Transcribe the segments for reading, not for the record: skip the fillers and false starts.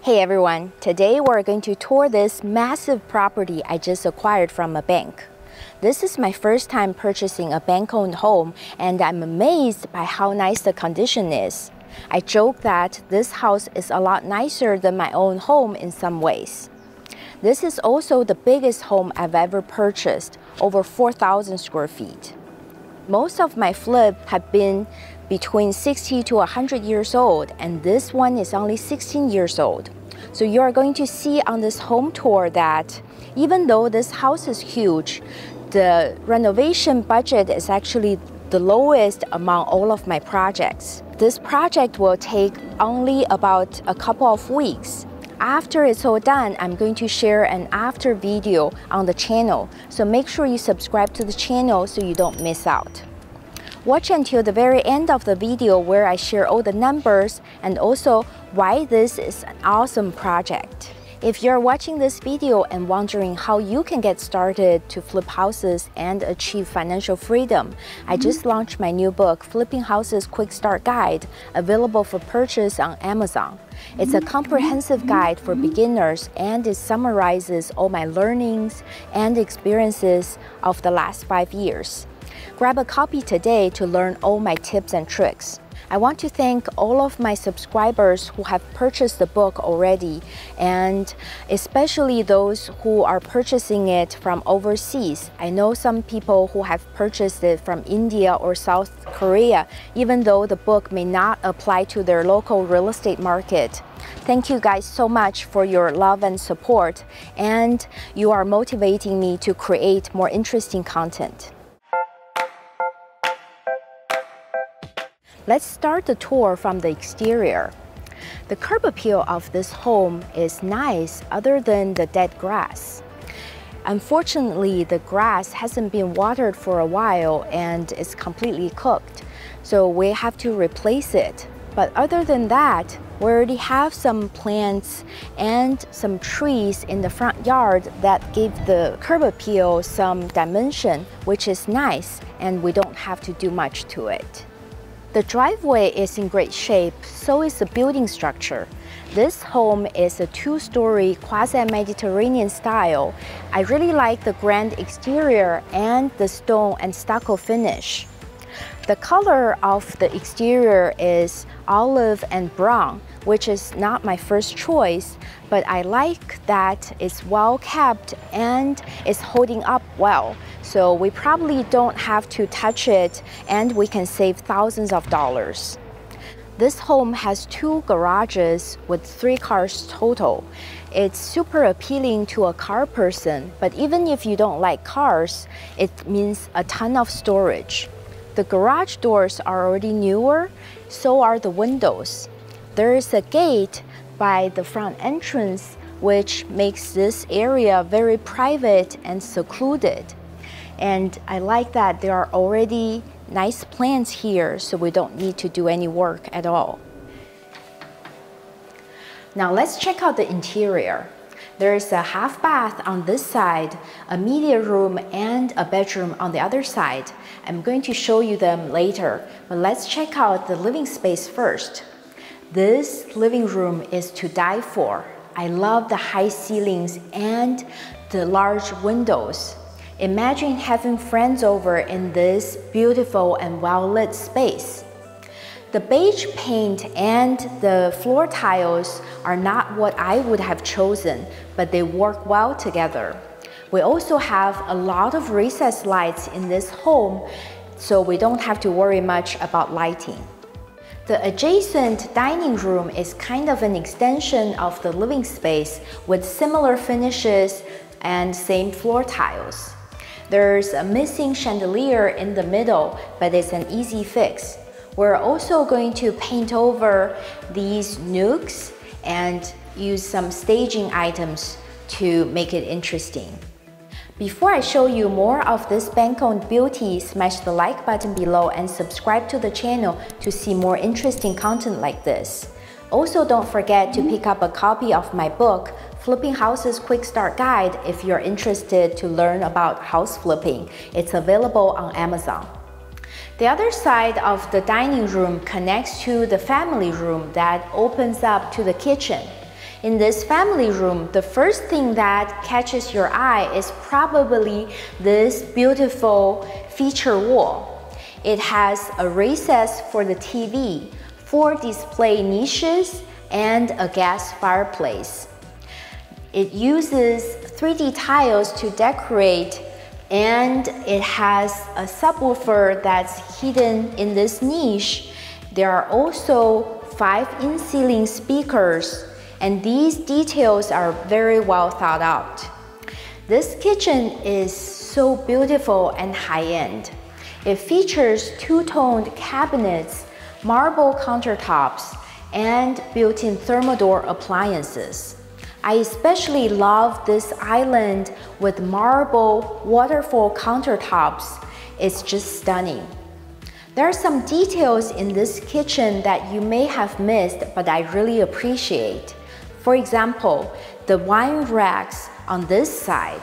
Hey everyone, today we're going to tour this massive property I just acquired from a bank. This is my first time purchasing a bank-owned home and I'm amazed by how nice the condition is. I joke that this house is a lot nicer than my own home in some ways. This is also the biggest home I've ever purchased, over 4,000 square feet. Most of my flips have been between 60 to 100 years old, and this one is only 16 years old. So you are going to see on this home tour that even though this house is huge, the renovation budget is actually the lowest among all of my projects. This project will take only about a couple of weeks. After it's all done, I'm going to share an after video on the channel, so make sure you subscribe to the channel so you don't miss out. Watch until the very end of the video where I share all the numbers and also why this is an awesome project. If you're watching this video and wondering how you can get started to flip houses and achieve financial freedom, I just launched my new book, Flipping Houses Quick Start Guide, available for purchase on Amazon. It's a comprehensive guide for beginners and it summarizes all my learnings and experiences of the last 5 years. Grab a copy today to learn all my tips and tricks. I want to thank all of my subscribers who have purchased the book already, and especially those who are purchasing it from overseas. I know some people who have purchased it from India or South Korea, even though the book may not apply to their local real estate market. Thank you guys so much for your love and support, and you are motivating me to create more interesting content. Let's start the tour from the exterior. The curb appeal of this home is nice other than the dead grass. Unfortunately, the grass hasn't been watered for a while and it's completely cooked, so we have to replace it. But other than that, we already have some plants and some trees in the front yard that give the curb appeal some dimension, which is nice, and we don't have to do much to it. The driveway is in great shape, so is the building structure. This home is a 2-story quasi-Mediterranean style. I really like the grand exterior and the stone and stucco finish. The color of the exterior is olive and brown, which is not my first choice, but I like that it's well kept and it's holding up well. So we probably don't have to touch it and we can save thousands of dollars. This home has 2 garages with 3 cars total. It's super appealing to a car person, but even if you don't like cars, it means a ton of storage. The garage doors are already newer, so are the windows. There is a gate by the front entrance, which makes this area very private and secluded. And I like that there are already nice plants here, so we don't need to do any work at all. Now let's check out the interior. There is a half bath on this side, a media room, and a bedroom on the other side. I'm going to show you them later, but let's check out the living space first. This living room is to die for. I love the high ceilings and the large windows. Imagine having friends over in this beautiful and well-lit space. The beige paint and the floor tiles are not what I would have chosen, but they work well together. We also have a lot of recessed lights in this home, so we don't have to worry much about lighting. The adjacent dining room is kind of an extension of the living space with similar finishes and same floor tiles. There's a missing chandelier in the middle, but it's an easy fix. We're also going to paint over these nooks and use some staging items to make it interesting. Before I show you more of this bank-owned beauty, smash the like button below and subscribe to the channel to see more interesting content like this. Also, don't forget to pick up a copy of my book, Flipping Houses Quick Start Guide, if you're interested to learn about house flipping. It's available on Amazon. The other side of the dining room connects to the family room that opens up to the kitchen. In this family room, the first thing that catches your eye is probably this beautiful feature wall. It has a recess for the TV, 4 display niches, and a gas fireplace. It uses 3D tiles to decorate, and it has a subwoofer that's hidden in this niche. There are also 5 in-ceiling speakers, and these details are very well thought out. This kitchen is so beautiful and high-end. It features 2-toned cabinets, marble countertops, and built-in thermal appliances. I especially love this island with marble waterfall countertops. It's just stunning. There are some details in this kitchen that you may have missed, but I really appreciate. For example, the wine racks on this side,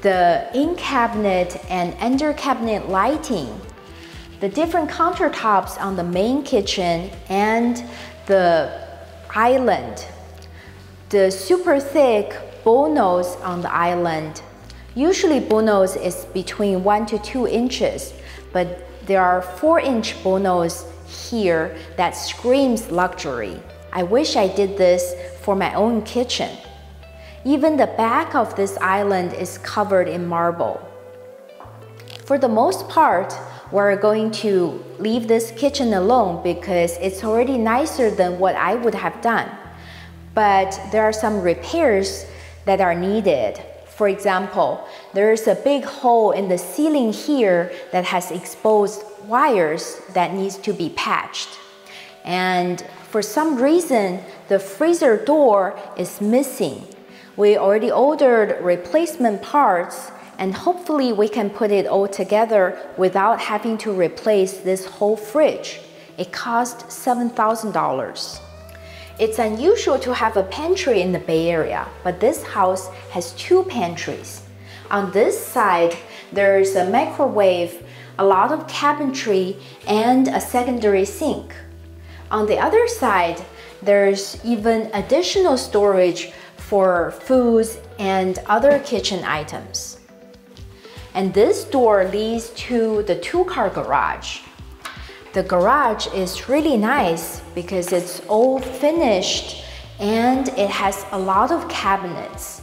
the in-cabinet and under-cabinet lighting, the different countertops on the main kitchen, and the island. The super thick bonus on the island. Usually bonus is between 1 to 2 inches, but there are 4-inch bonus here that screams luxury. I wish I did this for my own kitchen. Even the back of this island is covered in marble. For the most part, we're going to leave this kitchen alone because it's already nicer than what I would have done. But there are some repairs that are needed. For example, there's a big hole in the ceiling here that has exposed wires that needs to be patched. And for some reason, the freezer door is missing. We already ordered replacement parts, and hopefully we can put it all together without having to replace this whole fridge. It cost $7,000. It's unusual to have a pantry in the Bay Area, but this house has 2 pantries. On this side, there's a microwave, a lot of cabinetry, and a secondary sink. On the other side, there's even additional storage for foods and other kitchen items. And this door leads to the 2-car garage. The garage is really nice because it's all finished and it has a lot of cabinets.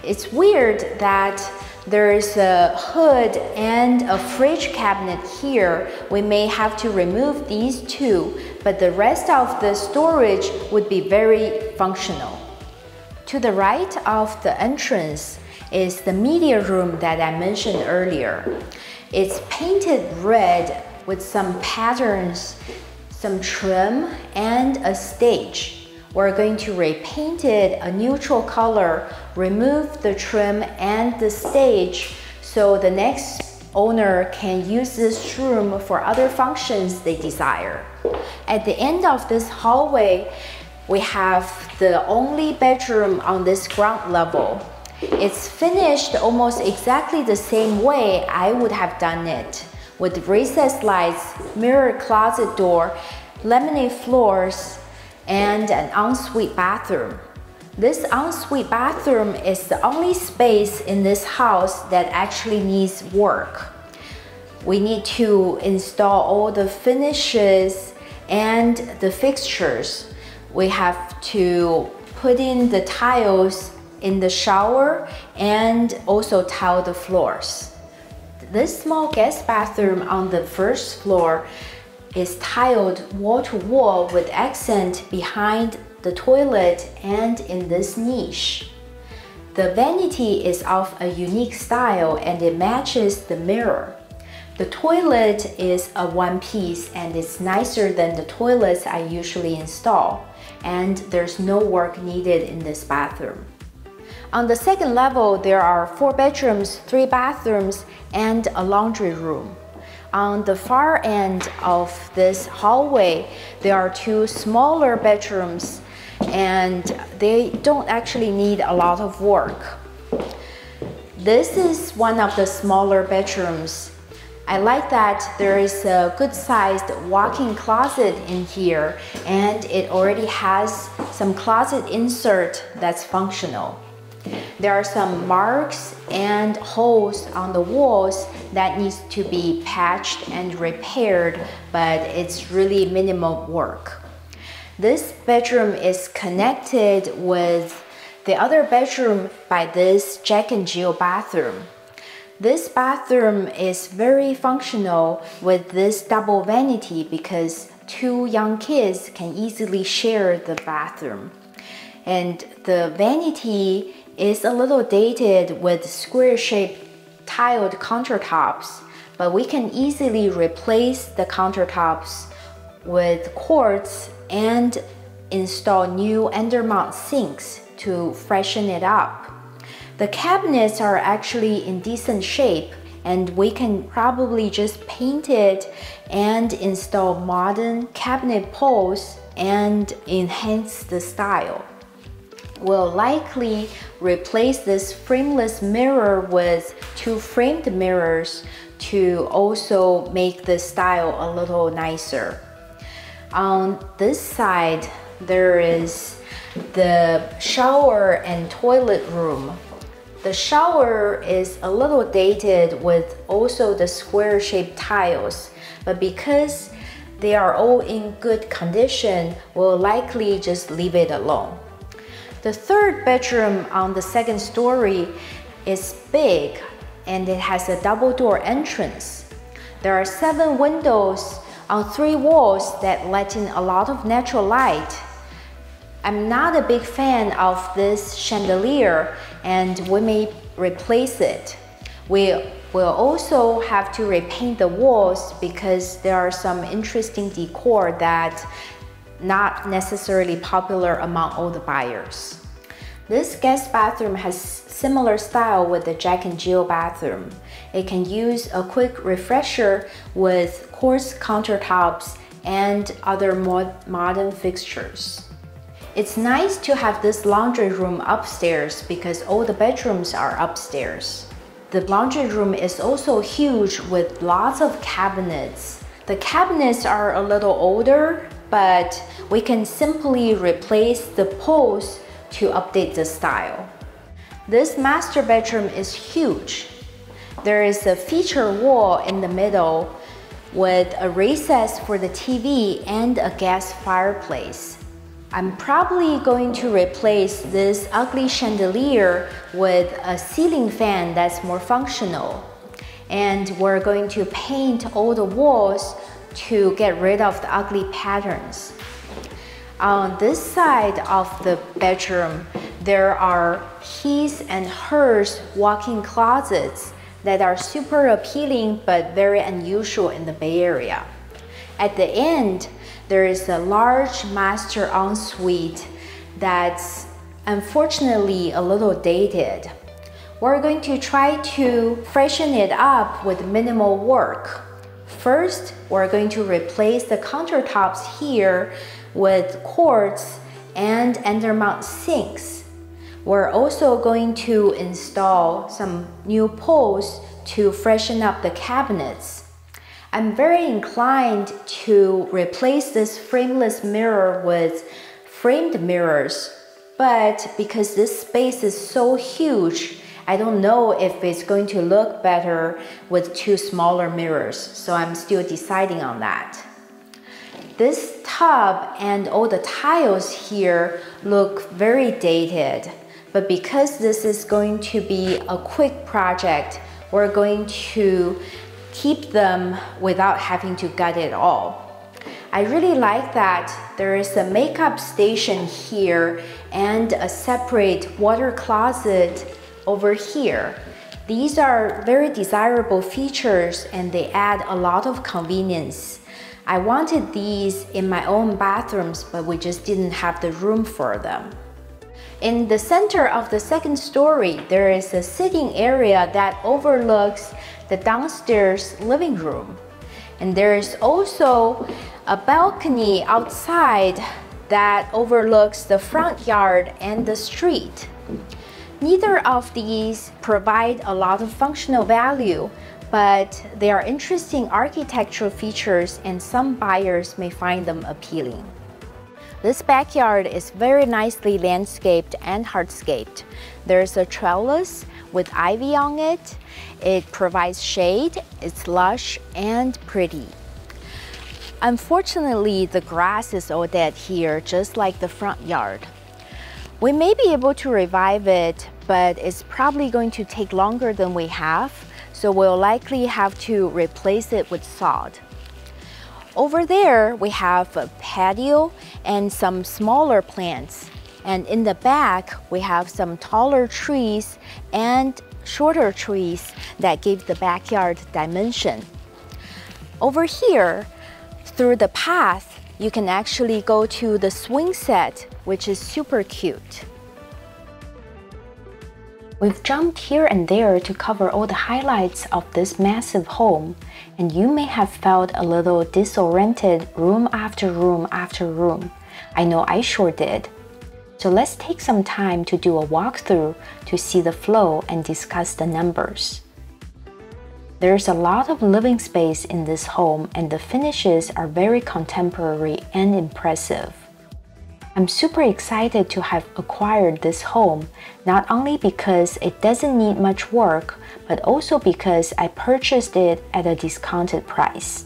It's weird that there's a hood and a fridge cabinet here. We may have to remove these 2, but the rest of the storage would be very functional. To the right of the entrance is the media room that I mentioned earlier. It's painted red with some patterns, some trim, and a stage. We're going to repaint it a neutral color, remove the trim and the stage so the next owner can use this room for other functions they desire. At the end of this hallway, we have the only bedroom on this ground level. It's finished almost exactly the same way I would have done it, with recessed lights, mirror closet door, laminate floors, and an ensuite bathroom. This ensuite bathroom is the only space in this house that actually needs work. We need to install all the finishes and the fixtures. We have to put in the tiles in the shower and also tile the floors. This small guest bathroom on the first floor is tiled wall to wall with accent behind the toilet and in this niche. The vanity is of a unique style and it matches the mirror. The toilet is a one-piece and it's nicer than the toilets I usually install, and there's no work needed in this bathroom. On the second level, there are 4 bedrooms, 3 bathrooms, and a laundry room. On the far end of this hallway, there are 2 smaller bedrooms, and they don't actually need a lot of work. This is one of the smaller bedrooms. I like that there is a good sized walk-in closet in here, and it already has some closet insert that's functional. There are some marks and holes on the walls that needs to be patched and repaired, but it's really minimal work. This bedroom is connected with the other bedroom by this Jack and Jill bathroom. This bathroom is very functional with this double vanity because two young kids can easily share the bathroom. And the vanity is a little dated with square-shaped tiled countertops, but we can easily replace the countertops with quartz and install new undermount sinks to freshen it up. The cabinets are actually in decent shape, and we can probably just paint it and install modern cabinet poles and enhance the style. We'll likely replace this frameless mirror with two framed mirrors to also make the style a little nicer. On this side, there is the shower and toilet room. The shower is a little dated with also the square-shaped tiles, but because they are all in good condition, we'll likely just leave it alone. The third bedroom on the second story is big, and it has a double door entrance. There are 7 windows on 3 walls that let in a lot of natural light. I'm not a big fan of this chandelier, and we may replace it. We will also have to repaint the walls because there are some interesting decor that not necessarily popular among all the buyers. This guest bathroom has similar style with the Jack and Jill bathroom. It can use a quick refresher with quartz countertops and other modern fixtures. It's nice to have this laundry room upstairs because all the bedrooms are upstairs. The laundry room is also huge with lots of cabinets. The cabinets are a little older, but we can simply replace the poles to update the style. This master bedroom is huge. There is a feature wall in the middle with a recess for the TV and a gas fireplace. I'm probably going to replace this ugly chandelier with a ceiling fan that's more functional. And we're going to paint all the walls to get rid of the ugly patterns. On this side of the bedroom, there are his and hers walk-in closets that are super appealing but very unusual in the Bay Area. At the end, there is a large master ensuite that's unfortunately a little dated. We're going to try to freshen it up with minimal work. First, we're going to replace the countertops here with quartz and undermount sinks. We're also going to install some new poles to freshen up the cabinets. I'm very inclined to replace this frameless mirror with framed mirrors, but because this space is so huge, I don't know if it's going to look better with 2 smaller mirrors, so I'm still deciding on that. This tub and all the tiles here look very dated, but because this is going to be a quick project, we're going to keep them without having to gut it all. I really like that there is a makeup station here and a separate water closet over here. These are very desirable features and they add a lot of convenience. I wanted these in my own bathrooms, but we just didn't have the room for them. In the center of the second story, there is a sitting area that overlooks the downstairs living room. And there is also a balcony outside that overlooks the front yard and the street. Neither of these provide a lot of functional value, but they are interesting architectural features and some buyers may find them appealing. This backyard is very nicely landscaped and hardscaped. There's a trellis with ivy on it. It provides shade, it's lush and pretty. Unfortunately, the grass is all dead here, just like the front yard. We may be able to revive it, but it's probably going to take longer than we have, so we'll likely have to replace it with sod. Over there, we have a patio and some smaller plants. And in the back, we have some taller trees and shorter trees that give the backyard dimension. Over here, through the path, you can actually go to the swing set, which is super cute. We've jumped here and there to cover all the highlights of this massive home, and you may have felt a little disoriented room after room after room. I know I sure did. So let's take some time to do a walkthrough to see the flow and discuss the numbers. There's a lot of living space in this home and the finishes are very contemporary and impressive. I'm super excited to have acquired this home, not only because it doesn't need much work, but also because I purchased it at a discounted price.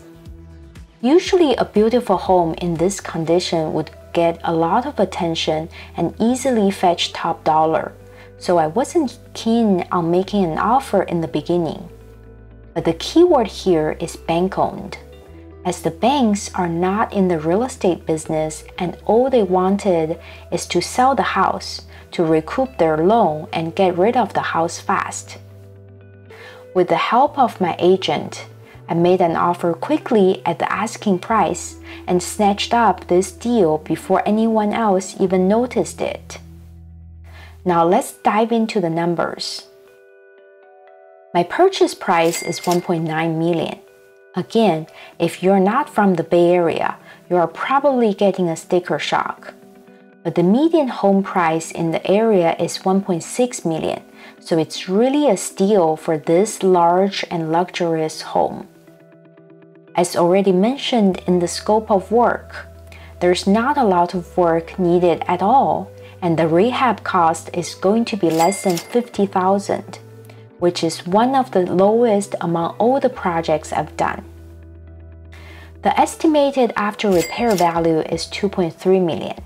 Usually a beautiful home in this condition would get a lot of attention and easily fetch top dollar, so I wasn't keen on making an offer in the beginning. But the key word here is bank-owned, as the banks are not in the real estate business and all they wanted is to sell the house to recoup their loan and get rid of the house fast. With the help of my agent, I made an offer quickly at the asking price and snatched up this deal before anyone else even noticed it. Now let's dive into the numbers. My purchase price is $1.9 million. Again, if you're not from the Bay Area, you are probably getting a sticker shock. But the median home price in the area is $1.6 million, so it's really a steal for this large and luxurious home. As already mentioned in the scope of work, there's not a lot of work needed at all, and the rehab cost is going to be less than $50,000. Which is one of the lowest among all the projects I've done. The estimated after repair value is $2.3 million,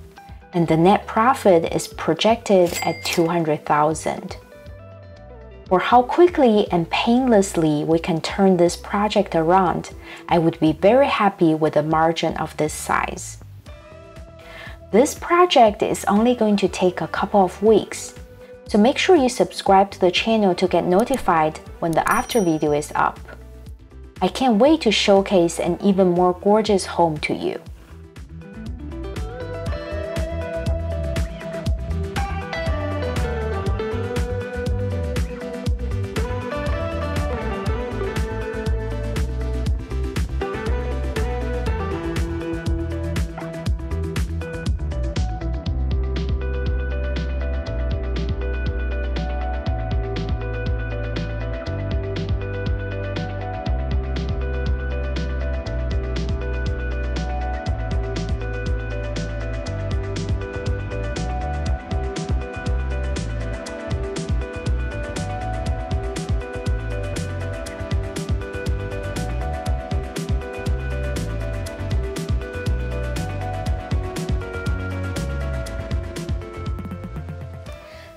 and the net profit is projected at $200,000. For how quickly and painlessly we can turn this project around, I would be very happy with a margin of this size. This project is only going to take a couple of weeks, so make sure you subscribe to the channel to get notified when the after video is up. I can't wait to showcase an even more gorgeous home to you.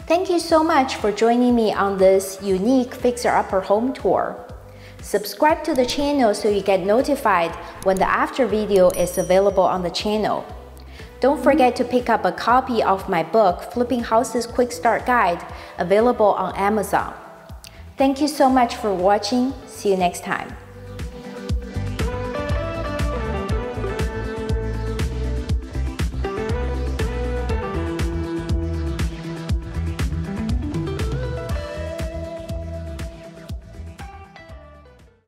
Thank you so much for joining me on this unique fixer-upper home tour. Subscribe to the channel so you get notified when the after video is available on the channel. Don't forget to pick up a copy of my book, Flipping Houses Quick Start Guide, available on Amazon. Thank you so much for watching. See you next time.